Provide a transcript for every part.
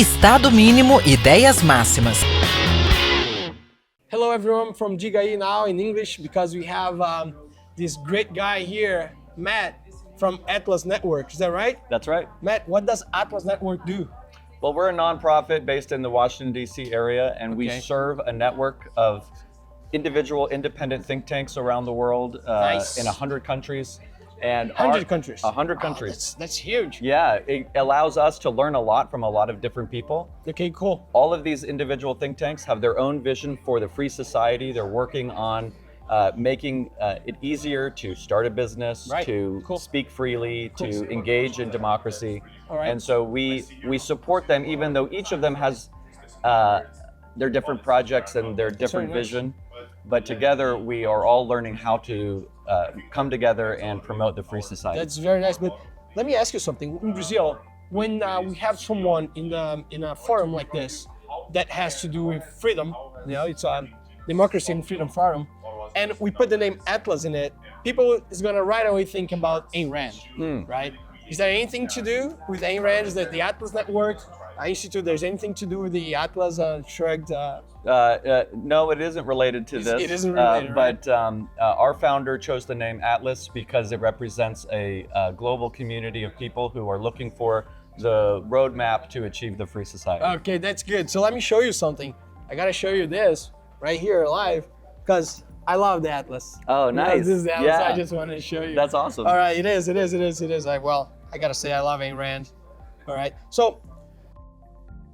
Estado mínimo, ideias máximas. Hello everyone from Digaí now in English because we have this great guy here, Matt from Atlas Network. Is that right? That's right. Matt, what does Atlas Network do? Well, we're a nonprofit based in the Washington, D.C. area, and we serve a network of individual independent think tanks around the world in 100 countries. And 100 countries? 100 countries. That's huge. Yeah, it allows us to learn a lot from a lot of different people. Okay, cool. All of these individual think tanks have their own vision for the free society. They're working on making it easier to start a business, to speak freely, to engage in democracy. And so we support them, even though each of them has their different projects and their different vision. But together we are all learning how to come together and promote the free society. That's very nice. But let me ask you something. In Brazil, when we have someone in a forum like this that has to do with freedom, you know, it's a democracy and freedom forum, and we put the name Atlas in it, people is gonna right away think about Ayn Rand, right? Is there anything to do with Ayn Rand? Is that the Atlas Network Institute? There's anything to do with the Atlas Shrugged? No, it isn't related to this. It isn't related, but our founder chose the name Atlas because it represents a global community of people who are looking for the roadmap to achieve the free society. Okay, that's good. So let me show you something. I gotta show you this right here live because I love the Atlas. Oh, nice. This is the Atlas. I just wanted to show you. That's awesome. All right, it is. I gotta say, I love Ayn Rand. All right, so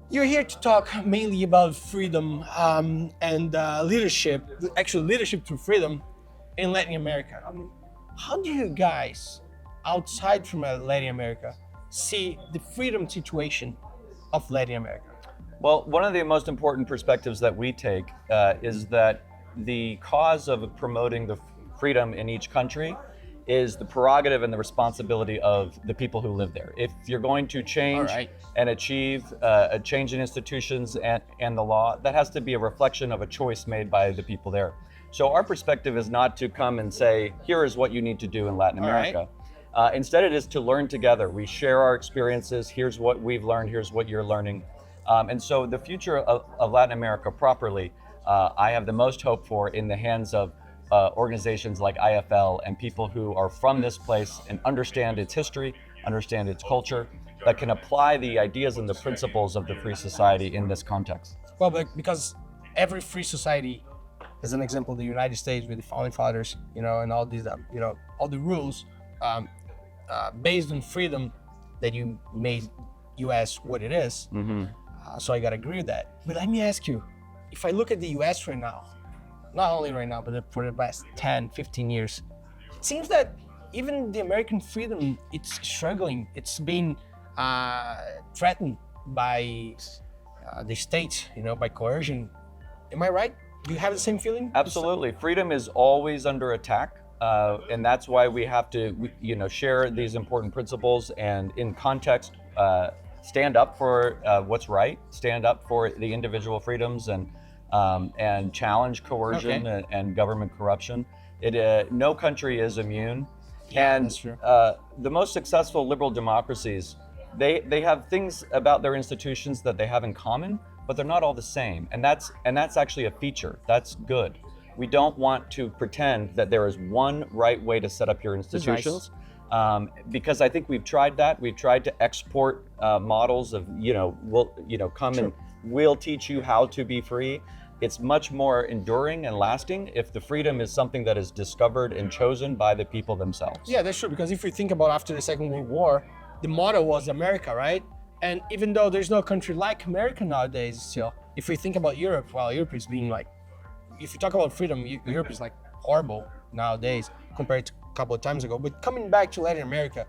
you're here to talk mainly about freedom and leadership, actually leadership through freedom in Latin America. I mean, how do you guys, outside from Latin America, see the freedom situation of Latin America? Well, one of the most important perspectives that we take is that the cause of promoting the freedom in each country is the prerogative and the responsibility of the people who live there. If you're going to change and achieve a change in institutions and the law, that has to be a reflection of a choice made by the people there. So our perspective is not to come and say, here is what you need to do in Latin America. Instead, it is to learn together. We share our experiences. Here's what we've learned. Here's what you're learning. And so the future of Latin America properly, I have the most hope for in the hands of organizations like IFL and people who are from this place and understand its history, understand its culture, that can apply the ideas and the principles of the free society in this context. Well, because every free society, as an example, the United States with the founding fathers, you know, and all these, you know, all the rules based on freedom that you made U.S. what it is. So I gotta agree with that. But let me ask you, if I look at the U.S. right now, not only right now, but for the past 10, 15 years, it seems that even the American freedom, it's struggling. It's being threatened by the state, you know, by coercion. Am I right? Do you have the same feeling? Absolutely. Freedom is always under attack. And that's why we have to, you know, share these important principles and in context, stand up for what's right, stand up for the individual freedoms and challenge coercion and government corruption. No country is immune. Yeah, and that's true. The most successful liberal democracies, they have things about their institutions that they have in common, but they're not all the same. And that's actually a feature. That's good. We don't want to pretend that there is one right way to set up your institutions. Because I think we've tried that. We've tried to export models of, come and we'll teach you how to be free. It's much more enduring and lasting if the freedom is something that is discovered and chosen by the people themselves. Yeah, that's true. Because if you think about after the Second World War, the motto was America, right? And even though there's no country like America nowadays, still, if we think about Europe, well, Europe is being like, if you talk about freedom, Europe is like horrible nowadays compared to a couple of times ago. But coming back to Latin America,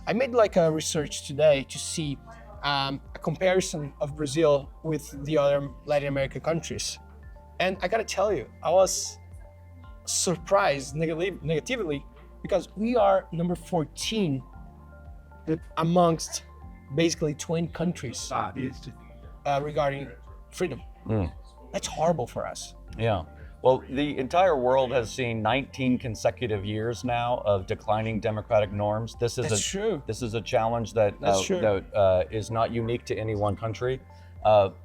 I made like a research today to see a comparison of Brazil with the other Latin American countries. And I gotta tell you, I was surprised negatively because we are number 14 amongst basically 20 countries regarding freedom. That's horrible for us. Yeah. Well, the entire world has seen 19 consecutive years now of declining democratic norms. This is true. This is a challenge that is not unique to any one country.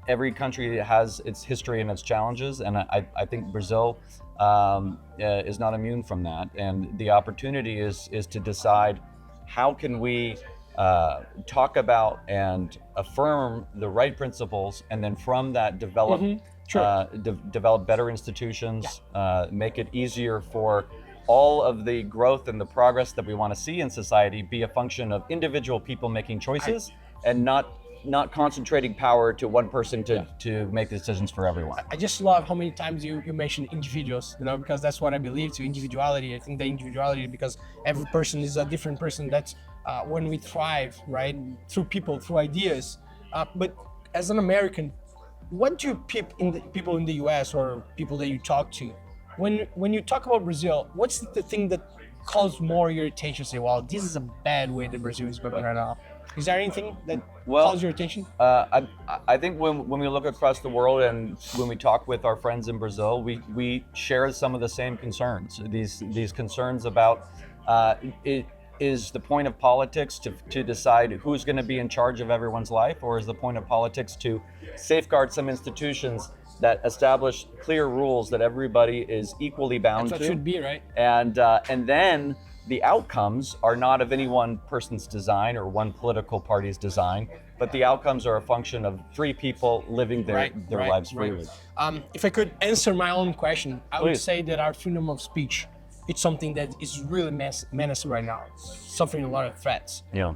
every country has its history and its challenges, and I think Brazil is not immune from that. And the opportunity is to decide how can we talk about and affirm the right principles, and then from that develop develop better institutions, make it easier for all of the growth and the progress that we want to see in society be a function of individual people making choices and not concentrating power to one person to make decisions for everyone. I just love how many times you mention individuals, because that's what I believe to individuality. I think the individuality, because every person is a different person. That's when we thrive, right? Through people, through ideas. But as an American, what do people in the US or people that you talk to, when you talk about Brazil, what's the thing that calls more your attention? Say, well, this is a bad way that Brazil is going right now. Is there anything that calls your attention? I think when we look across the world and when we talk with our friends in Brazil, we share some of the same concerns. These concerns about is the point of politics to decide who's going to be in charge of everyone's life, or is the point of politics to safeguard some institutions that establish clear rules that everybody is equally bound to? That's what should be, right? And then the outcomes are not of any one person's design or one political party's design, but the outcomes are a function of free people living their lives freely. If I could answer my own question, I would Please. say that our freedom of speech, it's something that is really menaced right now, suffering a lot of threats. Yeah.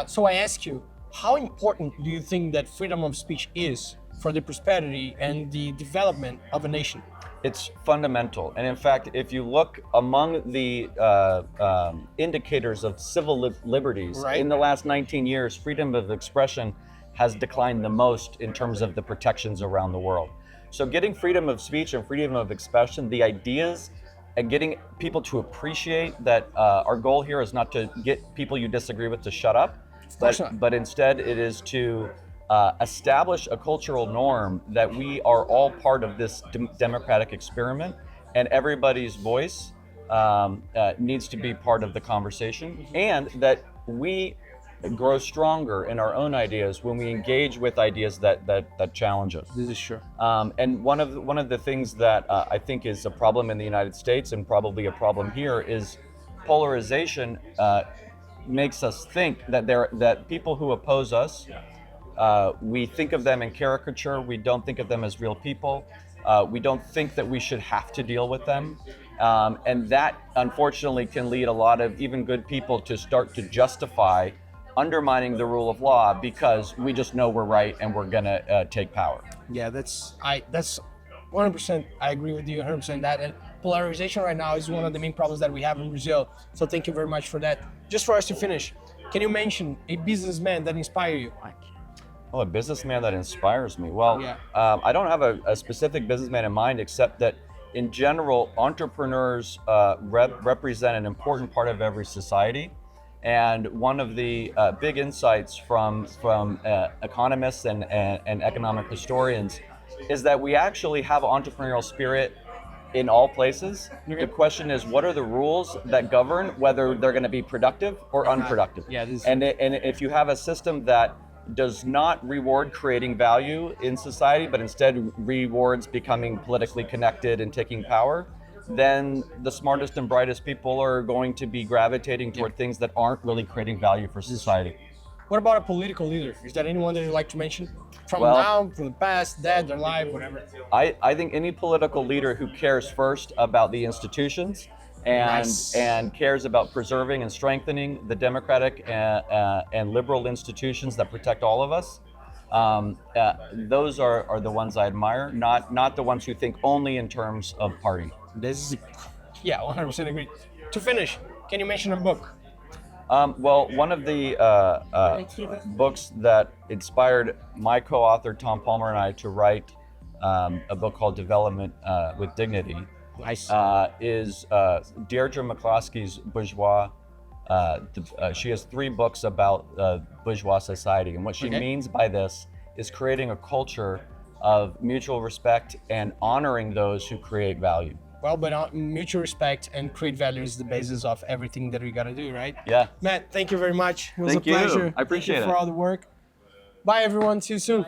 So I ask you, how important do you think that freedom of speech is for the prosperity and the development of a nation? It's fundamental. And in fact, if you look among the indicators of civil liberties, in the last 19 years, freedom of expression has declined the most in terms of the protections around the world. So getting freedom of speech and freedom of expression, the ideas, and getting people to appreciate that our goal here is not to get people you disagree with to shut up, but instead it is to establish a cultural norm that we are all part of this democratic experiment, and everybody's voice needs to be part of the conversation, and that we grow stronger in our own ideas when we engage with ideas that challenge us. This is true. And one of the things that I think is a problem in the United States, and probably a problem here, is polarization makes us think that people who oppose us, we think of them in caricature. We don't think of them as real people. We don't think that we should have to deal with them. And that, unfortunately, can lead a lot of even good people to start to justify undermining the rule of law because we just know we're right and we're gonna take power. Yeah, that's 100%. I agree with you 100% that. And polarization right now is one of the main problems that we have in Brazil. So thank you very much for that. Just for us to finish, can you mention a businessman that inspired you? Oh, a businessman that inspires me. Well, I don't have a specific businessman in mind, except that in general, entrepreneurs represent an important part of every society. And one of the big insights from economists and economic historians is that we actually have entrepreneurial spirit in all places. The question is, what are the rules that govern whether they're going to be productive or unproductive? And if you have a system that does not reward creating value in society, but instead rewards becoming politically connected and taking power, then the smartest and brightest people are going to be gravitating toward things that aren't really creating value for society. What about a political leader? Is there anyone that you'd like to mention? From now, from the past, dead, alive, whatever. I think any political leader who cares first about the institutions and cares about preserving and strengthening the democratic and liberal institutions that protect all of us, those are the ones I admire, not the ones who think only in terms of party. This is, 100% agree. To finish, can you mention a book? Well, one of the books that inspired my co-author Tom Palmer and I to write a book called Development with Dignity is Deirdre McCloskey's Bourgeois. She has 3 books about bourgeois society, and what she means by this is creating a culture of mutual respect and honoring those who create value. Well, but mutual respect and create value is the basis of everything that we gotta do, right? Yeah. Matt, thank you very much. It was Thank a pleasure. you. I appreciate Thank you for all the work. Bye, everyone. See you soon.